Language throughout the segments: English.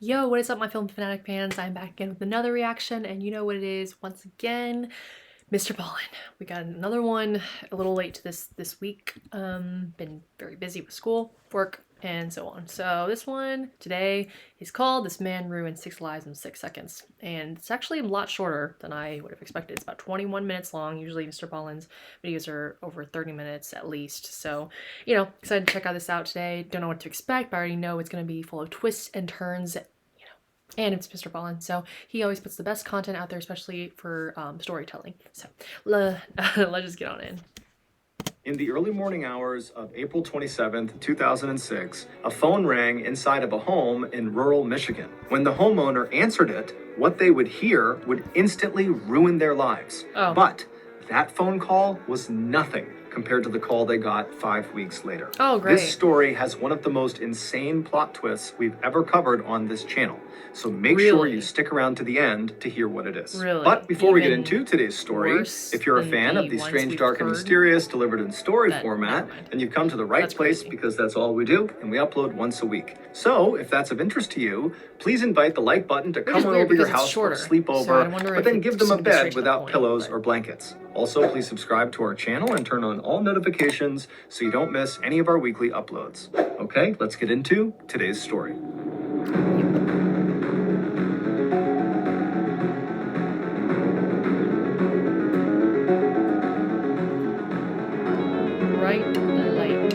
Yo, what is up, my film fanatic fans? I'm back again with another reaction, and you know what it is. Once again, MrBallen. We got another one a little late to this week. Been very busy with school, work, and so on. So this one today is called "This Man Ruined 6 Lives in 6 Seconds," and it's actually a lot shorter than I would have expected. It's about 21 minutes long. Usually, MrBallen's videos are over 30 minutes at least. So, excited to check out this out today. Don't know what to expect, but I already know it's going to be full of twists and turns, and it's MrBallen, so he always puts the best content out there, especially for storytelling. So let's just get on in. In the early morning hours of April 27th, 2006, a phone rang inside of a home in rural Michigan. When the homeowner answered it, what they would hear would instantly ruin their lives. Oh. But that phone call was nothing compared to the call they got 5 weeks later. Oh, great. This story has one of the most insane plot twists we've ever covered on this channel. So make sure you stick around to the end to hear what it is. Really? But before we get into today's story, if you're a fan of the ones strange, we've dark, and heard, mysterious delivered in story format, then you've come to the right That's place crazy. because that's all we do, and we upload once a week. So if that's of interest to you, please invite the like button to come on over your house for a sleepover, but then give them a bed without pillows or blankets. Also, please subscribe to our channel and turn on all notifications so you don't miss any of our weekly uploads. Okay, let's get into today's story. Bright light.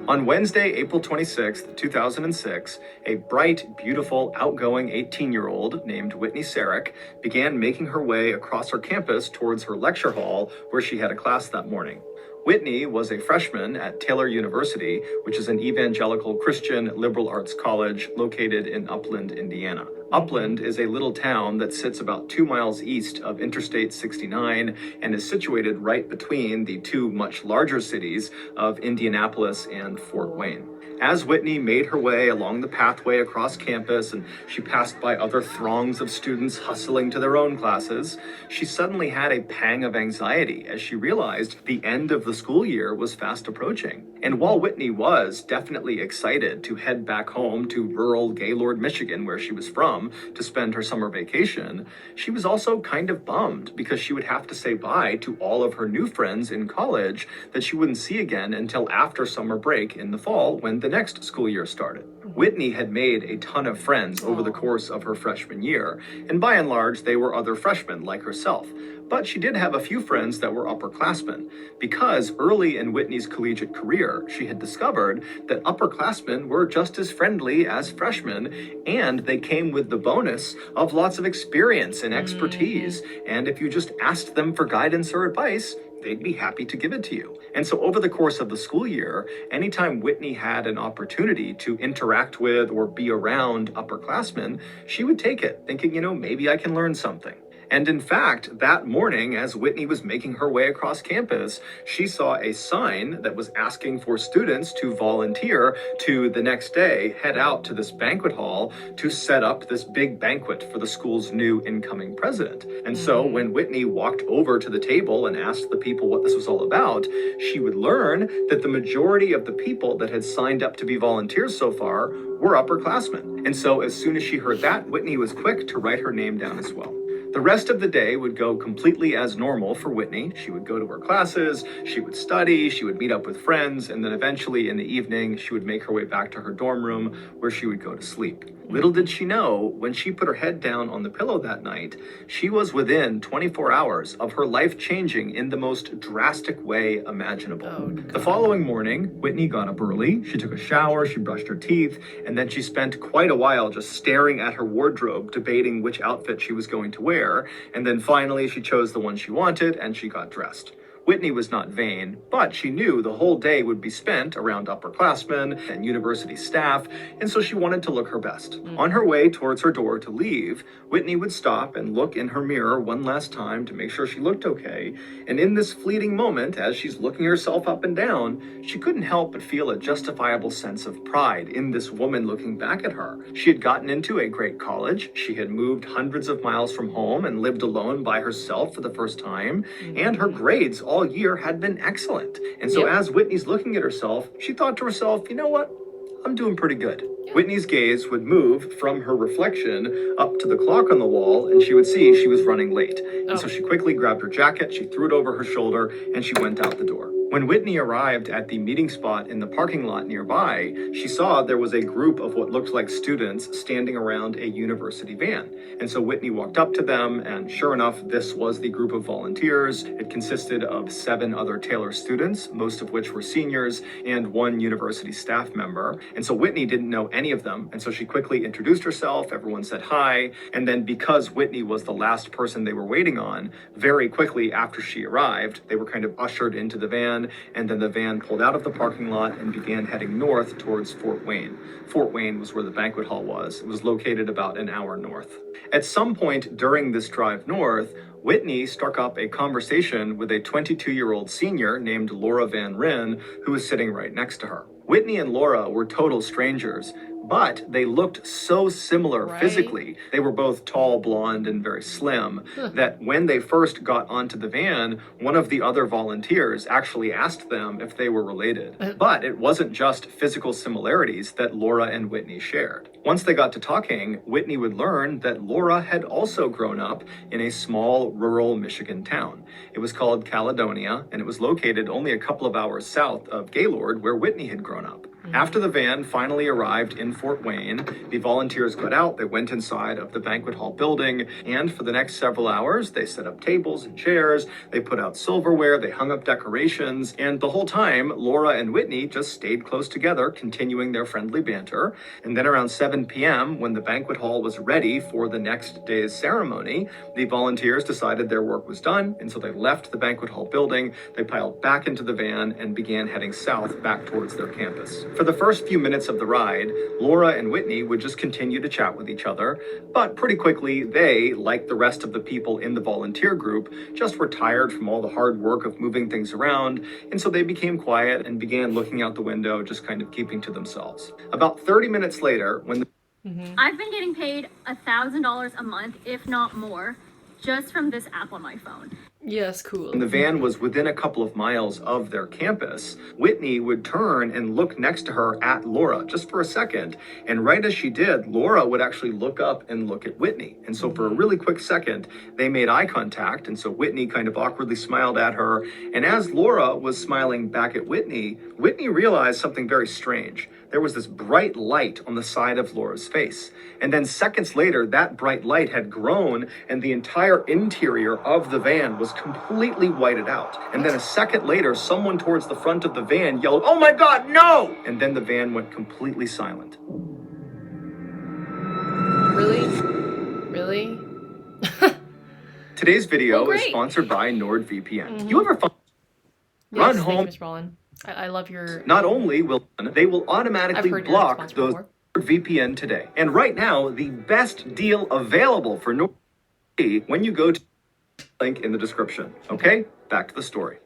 On Wednesday, April 26th, 2006, a bright, beautiful, outgoing 18-year-old named Whitney Sarek began making her way across her campus towards her lecture hall where she had a class that morning. Whitney was a freshman at Taylor University, which is an evangelical Christian liberal arts college located in Upland, Indiana. Upland is a little town that sits about 2 miles east of Interstate 69 and is situated right between the two much larger cities of Indianapolis and Fort Wayne. As Whitney made her way along the pathway across campus and she passed by other throngs of students hustling to their own classes, she suddenly had a pang of anxiety as she realized the end of the school year was fast approaching. And while Whitney was definitely excited to head back home to rural Gaylord, Michigan, where she was from, to spend her summer vacation, she was also kind of bummed because she would have to say bye to all of her new friends in college that she wouldn't see again until after summer break in the fall when the next school year started. Whitney had made a ton of friends over the course of her freshman year, and by and large, they were other freshmen like herself. But she did have a few friends that were upperclassmen, because early in Whitney's collegiate career, she had discovered that upperclassmen were just as friendly as freshmen, and they came with the bonus of lots of experience and expertise. And if you just asked them for guidance or advice, they'd be happy to give it to you. And so over the course of the school year, anytime Whitney had an opportunity to interact with or be around upperclassmen, she would take it, thinking, maybe I can learn something. And in fact, that morning, as Whitney was making her way across campus, she saw a sign that was asking for students to volunteer to the next day head out to this banquet hall to set up this big banquet for the school's new incoming president. And so when Whitney walked over to the table and asked the people what this was all about, she would learn that the majority of the people that had signed up to be volunteers so far were upperclassmen. And so as soon as she heard that, Whitney was quick to write her name down as well. The rest of the day would go completely as normal for Whitney. She would go to her classes, she would study, she would meet up with friends, and then eventually in the evening, she would make her way back to her dorm room where she would go to sleep. Little did she know, when she put her head down on the pillow that night, she was within 24 hours of her life changing in the most drastic way imaginable. Oh, the following morning, Whitney got up early, she took a shower, she brushed her teeth, and then she spent quite a while just staring at her wardrobe, debating which outfit she was going to wear, and then finally she chose the one she wanted and she got dressed. Whitney was not vain, but she knew the whole day would be spent around upperclassmen and university staff, and so she wanted to look her best. On her way towards her door to leave, Whitney would stop and look in her mirror one last time to make sure she looked okay, and in this fleeting moment, as she's looking herself up and down, she couldn't help but feel a justifiable sense of pride in this woman looking back at her. She had gotten into a great college, she had moved hundreds of miles from home and lived alone by herself for the first time, and her grades all year had been excellent. And so as Whitney's looking at herself, she thought to herself, you know what? I'm doing pretty good. Yeah. Whitney's gaze would move from her reflection up to the clock on the wall, and she would see she was running late. And so she quickly grabbed her jacket, she threw it over her shoulder, and she went out the door. When Whitney arrived at the meeting spot in the parking lot nearby, she saw there was a group of what looked like students standing around a university van. And so Whitney walked up to them, and sure enough, this was the group of volunteers. It consisted of 7 other Taylor students, most of which were seniors, and 1 university staff member. And so Whitney didn't know any of them, and so she quickly introduced herself, everyone said hi, and then because Whitney was the last person they were waiting on, very quickly after she arrived, they were kind of ushered into the van, and then the van pulled out of the parking lot and began heading north towards Fort Wayne. Fort Wayne was where the banquet hall was. It was located about an hour north. At some point during this drive north, Whitney struck up a conversation with a 22-year-old senior named Laura Van Ryn, who was sitting right next to her. Whitney and Laura were total strangers, but they looked so similar physically. They were both tall, blonde, and very slim, that when they first got onto the van, one of the other volunteers actually asked them if they were related. But it wasn't just physical similarities that Laura and Whitney shared. Once they got to talking, Whitney would learn that Laura had also grown up in a small rural Michigan town. It was called Caledonia, and it was located only a couple of hours south of Gaylord, where Whitney had grown up. After the van finally arrived in Fort Wayne, the volunteers got out, they went inside of the banquet hall building, and for the next several hours, they set up tables and chairs, they put out silverware, they hung up decorations, and the whole time, Laura and Whitney just stayed close together, continuing their friendly banter. And then around 7 p.m., when the banquet hall was ready for the next day's ceremony, the volunteers decided their work was done, and so they left the banquet hall building, they piled back into the van, and began heading south back towards their campus. For the first few minutes of the ride, Laura and Whitney would just continue to chat with each other, but pretty quickly they, like the rest of the people in the volunteer group, just were tired from all the hard work of moving things around, and so they became quiet and began looking out the window, just kind of keeping to themselves. About 30 minutes later, when I've been getting paid $1,000 a month, if not more, just from this app on my phone. Yes, cool. When the van was within a couple of miles of their campus, Whitney would turn and look next to her at Laura just for a second. And right as she did, Laura would actually look up and look at Whitney. And so for a really quick second, they made eye contact. And so Whitney kind of awkwardly smiled at her. And as Laura was smiling back at Whitney, Whitney realized something very strange. There was this bright light on the side of Laura's face. And then seconds later, that bright light had grown and the entire interior of the van was completely whited out. And then a second later, someone towards the front of the van yelled, "Oh my God, no!" And then the van went completely silent. Really? Really? Today's video Oh, is great. sponsored by NordVPN. You ever run Yes, thank home? you, MrBallen. I love your... Not only will they will I've automatically heard your block sponsor those before. VPN today. And right now, the best deal available for NordVPN when you go to the link in the description. Okay, back to the story.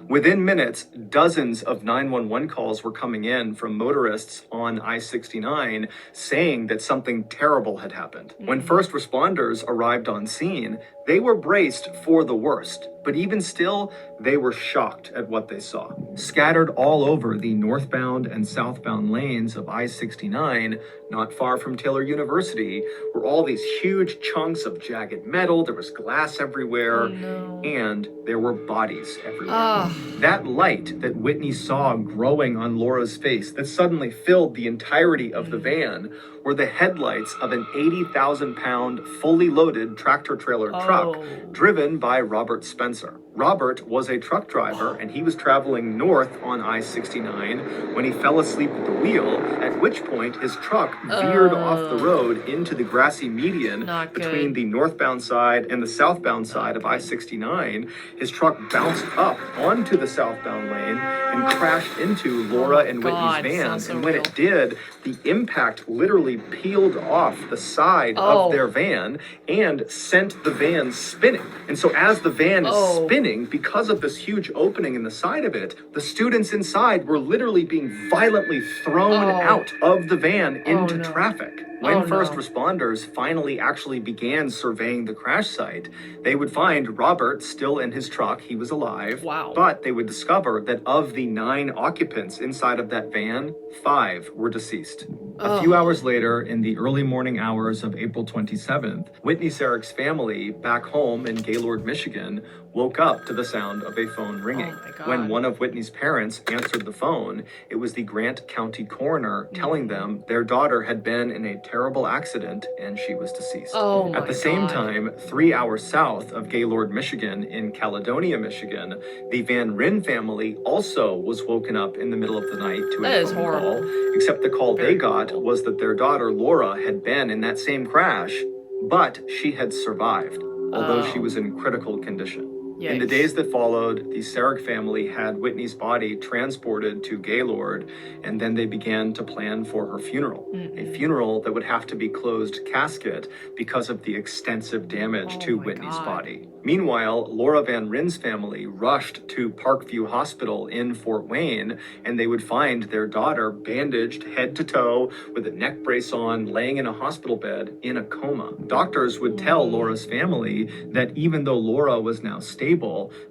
Within minutes, dozens of 911 calls were coming in from motorists on I-69 saying that something terrible had happened. When first responders arrived on scene, they were braced for the worst, but even still, they were shocked at what they saw. Scattered all over the northbound and southbound lanes of I-69, not far from Taylor University, were all these huge chunks of jagged metal. There was glass everywhere, and there were bodies everywhere. That light that Whitney saw growing on Laura's face that suddenly filled the entirety of the van were the headlights of an 80,000-pound, fully loaded tractor-trailer truck driven by Robert Spencer. Robert was a truck driver, and he was traveling north on I-69 when he fell asleep at the wheel, at which point his truck veered off the road into the grassy median between the northbound side and the southbound side of I-69. His truck bounced up onto the southbound lane and crashed into Laura and Whitney's van. And when it did, the impact literally peeled off the side of their van and sent the van spinning. And so as the van is spinning, because of this huge opening in the side of it, the students inside were literally being violently thrown out of the van into traffic. When Oh, first no. responders finally actually began surveying the crash site, they would find Robert still in his truck. He was alive. Wow. But they would discover that of the 9 occupants inside of that van, 5 were deceased. A few hours later, in the early morning hours of April 27th, Whitney Sarik's family back home in Gaylord, Michigan, woke up to the sound of a phone ringing. Oh my God. When one of Whitney's parents answered the phone, it was the Grant County coroner telling them their daughter had been in a terrible accident and she was deceased. Oh my At the same God. time, 3 hours south of Gaylord, Michigan, in Caledonia, Michigan, the Van Ryn family also was woken up in the middle of the night to That a is phone horrible. call, except the call Very they got horrible. was that their daughter Laura had been in that same crash, but she had survived, although she Oh. was in critical condition. In the Yikes. days that followed, the Sarik family had Whitney's body transported to Gaylord, and then they began to plan for her funeral. A funeral that would have to be closed casket because of the extensive damage Oh to my Whitney's God. body. Meanwhile, Laura Van Ryn's family rushed to Parkview Hospital in Fort Wayne, and they would find their daughter bandaged head to toe with a neck brace on, laying in a hospital bed in a coma. Doctors would tell Laura's family that even though Laura was now stable,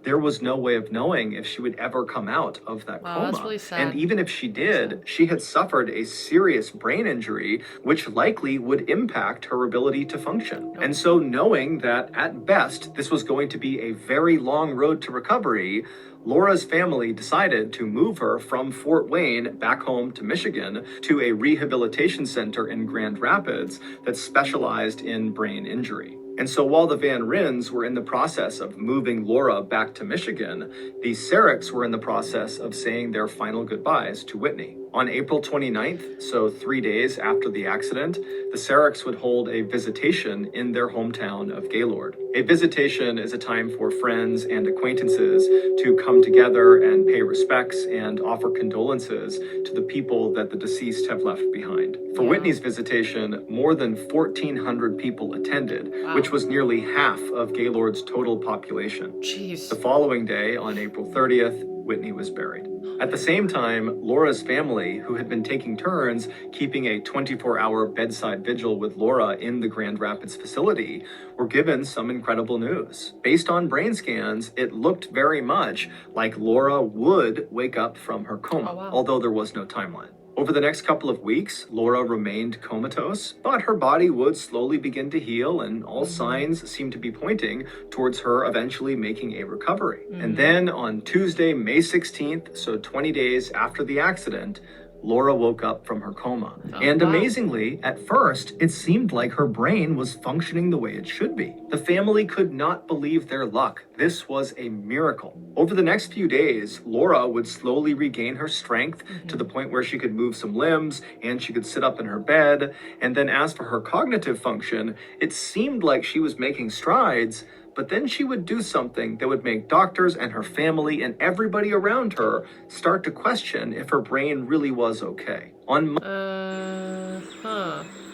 there was no way of knowing if she would ever come out of that Wow, coma. that's really sad. And even if she did, she had suffered a serious brain injury, which likely would impact her ability to function. And so, knowing that at best this was going to be a very long road to recovery, Laura's family decided to move her from Fort Wayne back home to Michigan to a rehabilitation center in Grand Rapids that specialized in brain injury. And so while the Van Ryns were in the process of moving Laura back to Michigan, the Sariks were in the process of saying their final goodbyes to Whitney. On April 29th, so 3 days after the accident, the Sariks would hold a visitation in their hometown of Gaylord. A visitation is a time for friends and acquaintances to come together and pay respects and offer condolences to the people that the deceased have left behind. For Whitney's visitation, more than 1,400 people attended, which was nearly half of Gaylord's total population. Jeez. The following day, on April 30th, Whitney was buried. At the same time, Laura's family, who had been taking turns keeping a 24-hour bedside vigil with Laura in the Grand Rapids facility, were given some incredible news. Based on brain scans, it looked very much like Laura would wake up from her coma, although there was no timeline. Over the next couple of weeks, Laura remained comatose, but her body would slowly begin to heal, and all signs seemed to be pointing towards her eventually making a recovery. And then on Tuesday, May 16th, so 20 days after the accident, Laura woke up from her coma. And amazingly, at first, it seemed like her brain was functioning the way it should be. The family could not believe their luck. This was a miracle. Over the next few days, Laura would slowly regain her strength to the point where she could move some limbs and she could sit up in her bed. And then as for her cognitive function, it seemed like she was making strides, but then she would do something that would make doctors and her family and everybody around her start to question if her brain really was okay. On Of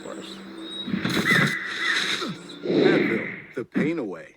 course. Advil, the pain away.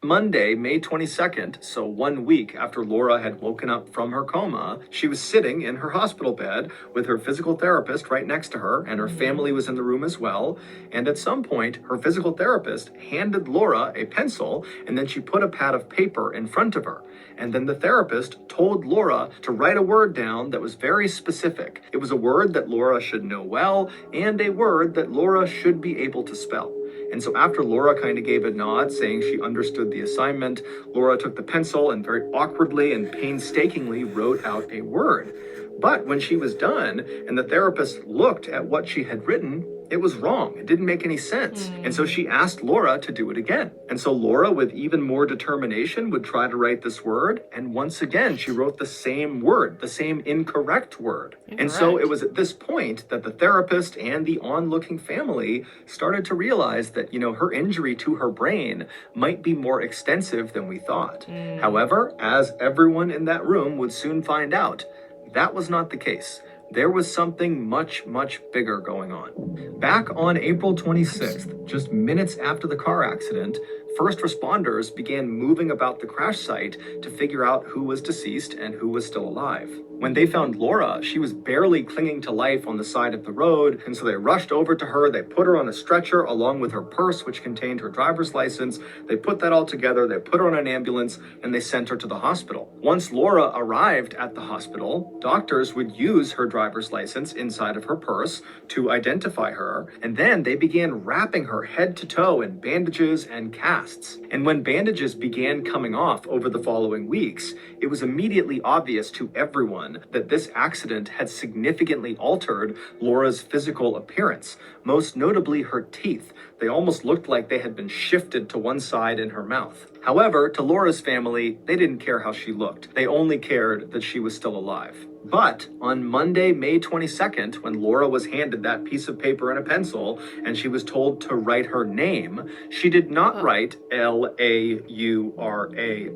Monday, May 22nd, so 1 week after Laura had woken up from her coma, she was sitting in her hospital bed with her physical therapist right next to her, and her family was in the room as well. And at some point, her physical therapist handed Laura a pencil, and then she put a pad of paper in front of her. And then the therapist told Laura to write a word down that was very specific. It was a word that Laura should know well, and a word that Laura should be able to spell. And so after Laura kind of gave a nod, saying she understood the assignment, Laura took the pencil and very awkwardly and painstakingly wrote out a word. But when she was done and the therapist looked at what she had written, it was wrong. It didn't make any sense. And so she asked Laura to do it again. And so Laura, with even more determination, would try to write this word. And once again, she wrote the same word, the same incorrect word. And so it was at this point that the therapist and the onlooking family started to realize that, her injury to her brain might be more extensive than we thought. However, as everyone in that room would soon find out, that was not the case. There was something much, much bigger going on. Back on April 26th, just minutes after the car accident, first responders began moving about the crash site to figure out who was deceased and who was still alive. When they found Laura, she was barely clinging to life on the side of the road, and so they rushed over to her. They put her on a stretcher along with her purse, which contained her driver's license. They put that all together, they put her on an ambulance, and they sent her to the hospital. Once Laura arrived at the hospital, doctors would use her driver's license inside of her purse to identify her, and then they began wrapping her head to toe in bandages and casts. And when bandages began coming off over the following weeks, it was immediately obvious to everyone that this accident had significantly altered Laura's physical appearance, most notably her teeth. They almost looked like they had been shifted to one side in her mouth. However, to Laura's family, they didn't care how she looked. They only cared that she was still alive. But on Monday, May 22nd, when Laura was handed that piece of paper and a pencil, and she was told to write her name, she did not write Laura,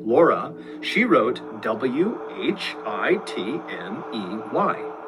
Laura. She wrote Whitney.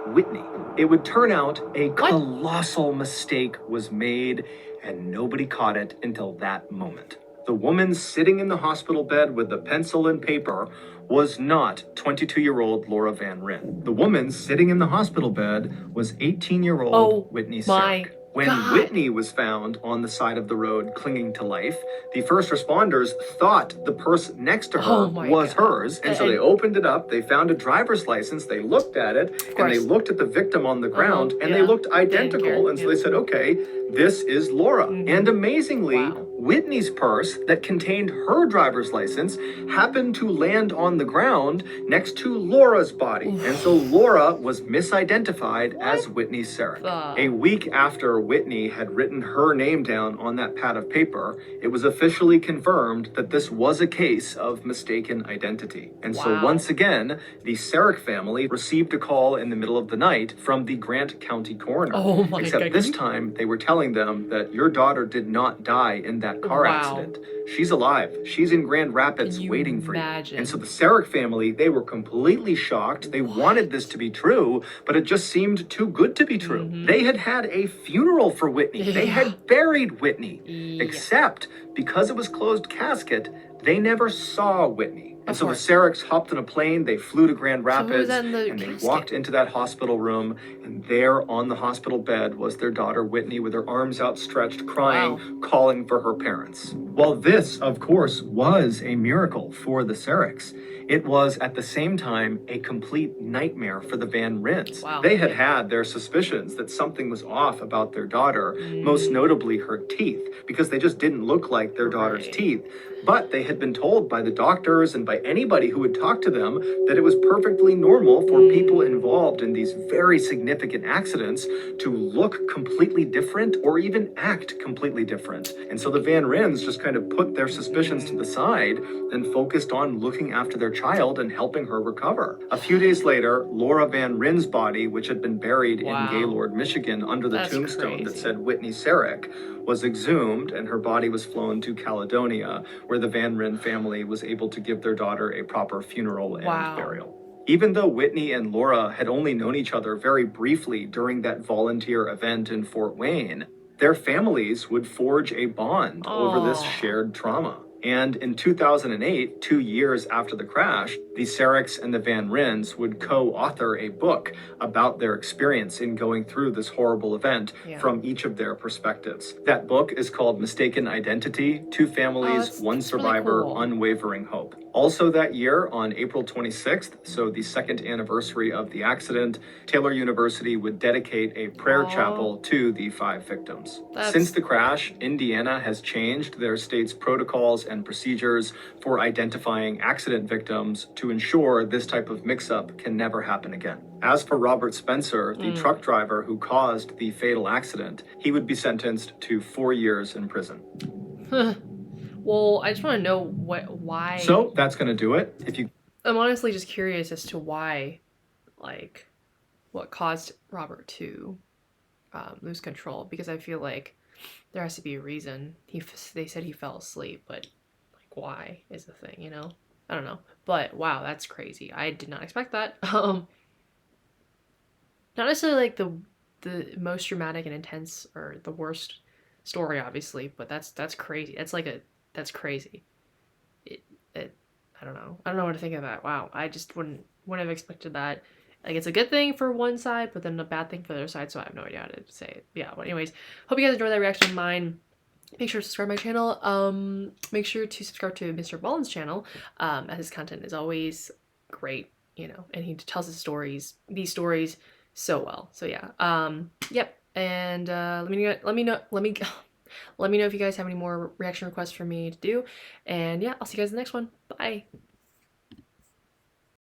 Whitney. It would turn out a colossal mistake was made, and nobody caught it until that moment. The woman sitting in the hospital bed with the pencil and paper was not 22-year-old Laura Van Ryn. The woman sitting in the hospital bed was 18-year-old Whitney Sarek. When Whitney was found on the side of the road clinging to life, the first responders thought the purse next to her was hers, and so they opened it up, they found a driver's license, they looked at it, and they looked at the victim on the ground, and they looked identical, and so they said, okay, this is Laura. And amazingly, Whitney's purse that contained her driver's license happened to land on the ground next to Laura's body, and so Laura was misidentified as Whitney Sarek. A week after Whitney had written her name down on that pad of paper, it was officially confirmed that this was a case of mistaken identity. And so once again, the Sarek family received a call in the middle of the night from the Grant County coroner. Except this time, they were telling them that your daughter did not die in that car accident. She's alive. She's in Grand Rapids waiting for you. And so the Sarek family, they were completely shocked. They wanted this to be true, but it just seemed too good to be true. They had had a funeral for Whitney. They had buried Whitney. Except because it was closed casket, they never saw Whitney. And so the Sareks hopped on a plane, they flew to Grand Rapids, and they walked into that hospital room, and there on the hospital bed was their daughter Whitney with her arms outstretched, crying, calling for her parents. While this, of course, was a miracle for the Sareks, it was at the same time a complete nightmare for the Van Ryns. They had had their suspicions that something was off about their daughter, most notably her teeth, because they just didn't look like their daughter's teeth. But they had been told by the doctors and by anybody who would talk to them that it was perfectly normal for people involved in these very significant accidents to look completely different or even act completely different. And so the Van Ryns just kind of put their suspicions to the side and focused on looking after their child and helping her recover. A few days later, Laura Van Ryn's body, which had been buried in Gaylord, Michigan, under the tombstone that said Whitney Sarek, was exhumed, and her body was flown to Caledonia, where the Van Ryn family was able to give their daughter a proper funeral and burial. Even though Whitney and Laura had only known each other very briefly during that volunteer event in Fort Wayne, their families would forge a bond over this shared trauma. And in 2008, 2 years after the crash, the Sareks and the Van Ryns would co-author a book about their experience in going through this horrible event from each of their perspectives. That book is called Mistaken Identity: Two Families, One Survivor, really cool. Unwavering Hope. Also that year, on April 26th, so the second anniversary of the accident, Taylor University would dedicate a prayer chapel to the 5 victims. Since the crash, Indiana has changed their state's protocols and procedures for identifying accident victims to ensure this type of mix-up can never happen again. As for Robert Spencer, the truck driver who caused the fatal accident, he would be sentenced to 4 years in prison. Well, I just want to know why. So that's going to do it. I'm honestly just curious as to why, like, what caused Robert to lose control, because I feel like there has to be a reason. They said he fell asleep, but like, why is the thing, you know? I don't know. But wow, that's crazy. I did not expect that. Not necessarily like the most dramatic and intense or the worst story, obviously, but that's crazy. That's crazy. I don't know. I don't know what to think of that. Wow, I just wouldn't have expected that. Like, it's a good thing for one side, but then a bad thing for the other side, so I have no idea how to say it. Yeah, but anyways, hope you guys enjoyed that reaction of mine. Make sure to subscribe to my channel. Make sure to subscribe to MrBallen's channel, as his content is always great, you know, and he tells his stories, these stories, so well. So yeah, yep. And let me know if you guys have any more reaction requests for me to do. And yeah, I'll see you guys in the next one. Bye.